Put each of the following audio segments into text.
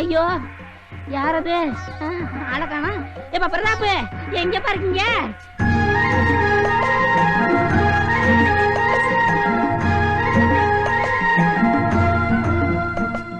ஐயோ யாரது ஆளக்கானா? ஏப்பா பிரதாப், எங்க பாருக்கீங்க?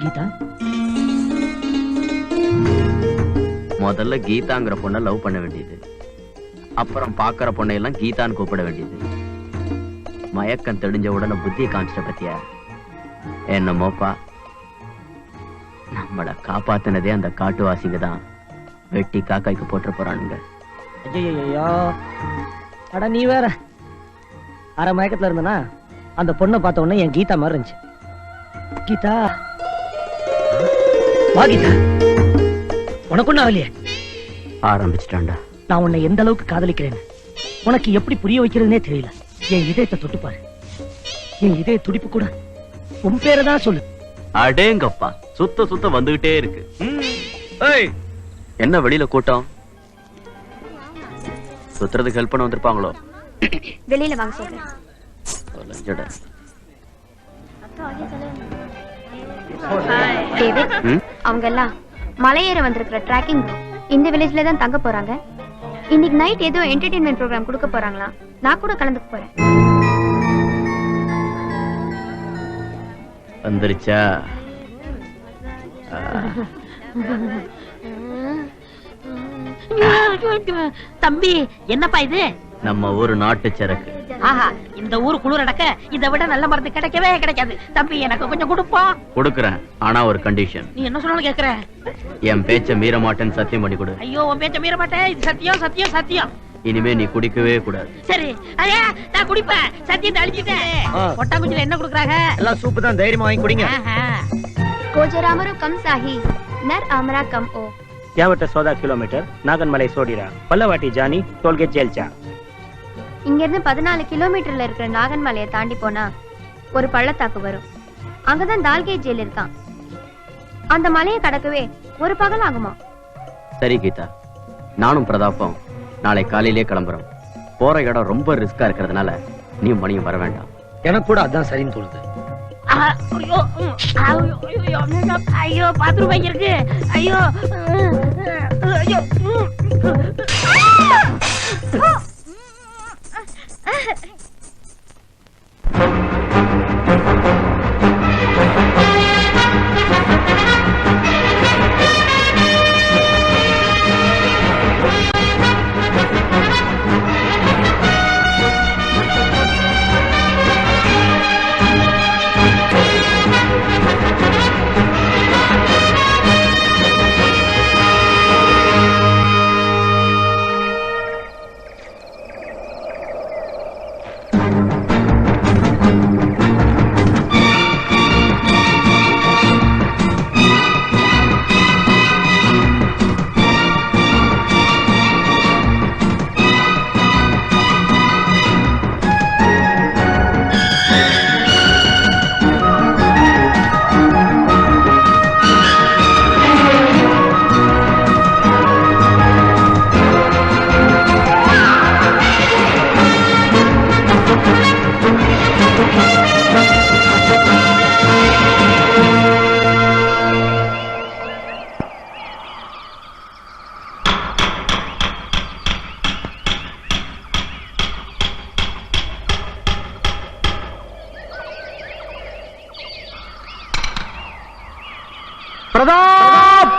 கீதா, முதல்ல கீதாங்கிற பொண்ணை லவ் பண்ண வேண்டியது, அப்புறம் பாக்குற பொண்ணையெல்லாம் கீதான்னு கூப்பிட வேண்டியது. மயக்கம் தெளிஞ்ச உடனே புத்தியை காமிச்சிட்ட பத்தியா? என்னமோப்பா, நம்மளை காப்பாத்தினதே அந்த காட்டுவாசிங்க தான் வெட்டி காக்காய்க்கு போட்டு போறானுங்க. ஐயோ, அட நீ வேற. அரை மயக்கத்துல இருந்தனா அந்த பொண்ணை பார்த்த உடனே என் கீதா மாதிரி இருந்துச்சு. கீதா, வா கீதா. உனக்கு ஒண்ணு ஆகலையே? ஆரம்பிச்சிட்டான்டா. நான் உன்னை எந்த அளவுக்கு காதலிக்கிறேன்னு உனக்கு எப்படி புரிய வைக்கிறதுனே தெரியல. என் இதயத்தை தொட்டுப்பாரு. என் இதய துடிப்பு கூட உன் பேரதான் சொல்லு. அடேங்கப்பா, சுத்த சுத்த வந்துகிட்டே இருக்கு. என்ன வெளியில கூட்டம்? சுத்துறதுக்கு ஹெல்ப் பண்ண வந்திருப்பாங்களோ? வெளியில வாங்க சொல்றேன். அவங்க எல்லாம் மலையேற வந்திருக்கிற ட்ராக்கிங் இந்த வில்லேஜ்ல தான் தங்க போறாங்க. இன்னைக்கு நைட் ஏதோ என்டர்டெயின்மெண்ட் ப்ரோக்ராம் கொடுக்க போறாங்களா? நான் கூட கலந்துக்க போறேன். வந்துருச்சா? தம்பி, என்னப்பா இது? நம்ம ஊரு நாட்டு சரக்கு. ஆஹா, இந்த ஊரு குளிர் அடக்க இதை விட நல்ல மருந்து கிடைக்கவே கிடைக்காது. தம்பி, எனக்கு கொஞ்சம் கொடுப்பா. கொடுக்கறேன், ஆனா ஒரு கண்டிஷன். நீ என்ன சொன்னாலும் கேக்குறேன். என் பேச்ச மீற மாட்டேன்னு சத்தியம் பண்ணி கொடு. ஐயோ, உன் பேச்ச மீற மாட்டேன். இது சத்தியம், சத்தியம், சத்தியம். இனிமே நீ குடிக்கவே கூடாது. சரி, ஐயா நான் குடிப்பேன். சத்தியத்தை அழிச்சிட்டேன். ஒட்டாங்குச்சில என்ன கொடுக்குறாங்க? எல்லாம் சூப்பு தான், தைரியமா வாங்கி குடிங்க. கோஜராமரு கம் சாஹி நர் ஆமரா கம் ஓ. यावट 14 किलोमीटर नागनमலை சோடிரா பல்லவாட்டி ஜானி டோல்கேட் ஜெல்சா. இங்க இருந்து 14 கிலோமீட்டர்ல இருக்கிற நாகன்மலையை தாண்டி போனா ஒரு பள்ளத்தாக்கு வரும். அங்கதான் தால்கேட் ஜெயில் இருக்கான். அந்த மலையை கடக்கவே ஒரு பகல் ஆகுமா? சரி கீதா, நானும் பிரதாப்பும் நாளை காலையிலே கிளம்புறோம். போற இடம் ரொம்ப ரிஸ்கா இருக்கிறதுனால நீ மணியும் வர வேண்டாம். எனக்கு கூட அதான் சரின்னு தோணுது. ஐயோ, பாத்ரூம் எங்க இருக்கு? ஐயோ, ஐயோ. Pratap,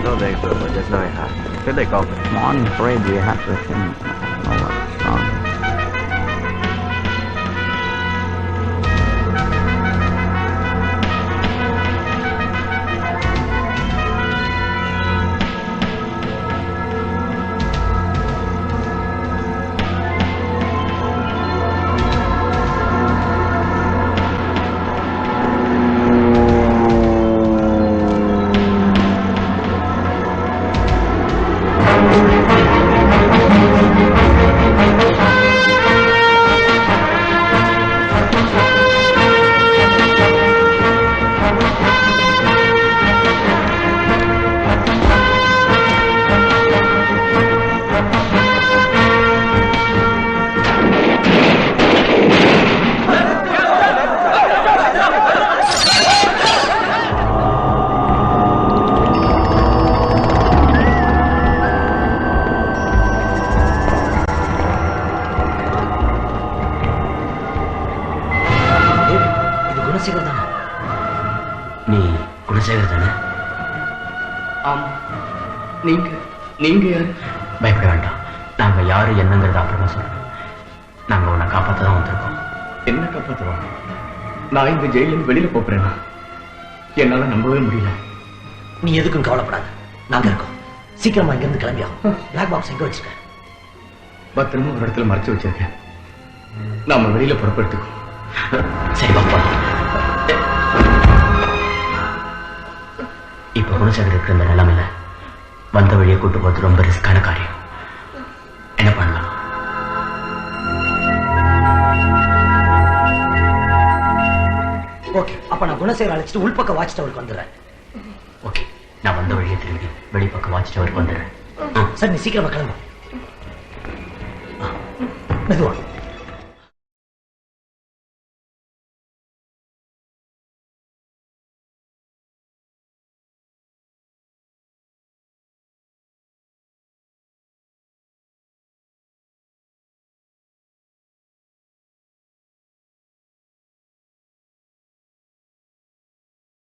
No legs over, just now I have. Feel like open. Morning parade we have with him. No what's wrong. இது குணசேகர் தானே? நீ குணசேகர் தானே? ஆமா. நீங்க யாரு? பயப்பட வேண்டாம். நாங்க யாரு என்னங்கிறத அப்புறமா சொல்றோம். நாங்க உன்னை காப்பாத்த தான் வந்திருக்கோம். என்ன காப்பாத்துவா? நான் இந்த ஜெயிலிருந்து வெளியில போறேனா? என்னால நம்பவே முடியல. நீ எதுக்கும் கவலைப்படாத, நாங்க இருக்கோம். சீக்கிரமா இங்க இருந்து கிளம்பியா. பிளாக் பாக்ஸ் எங்க வச்சிருக்க? பத்திரமா ஒரு இடத்துல மறைச்சு வச்சிருக்கேன். நாம வெளியில புறப்படுத்துக்கோ. சரி பாப்பா. இப்ப குணசேகர் இருக்கிற இந்த நிலைமையில வந்த வழியை கூட்டு போறது ரொம்ப ரிஸ்கான காரியம். என்ன பண்ணலாம்? ஓகே, அப்ப நான் குணசேகர் அழைச்சிட்டு உள்பக்கம் வாட்ச் டவருக்கு வந்துடுறேன். ஓகே, நான் வந்த வழியை திரும்பி வெளிப்பக்கம் வாட்ச் டவருக்கு வந்துடுறேன். சரி, நீ சீக்கிரமா கிளம்பு. மெதுவா.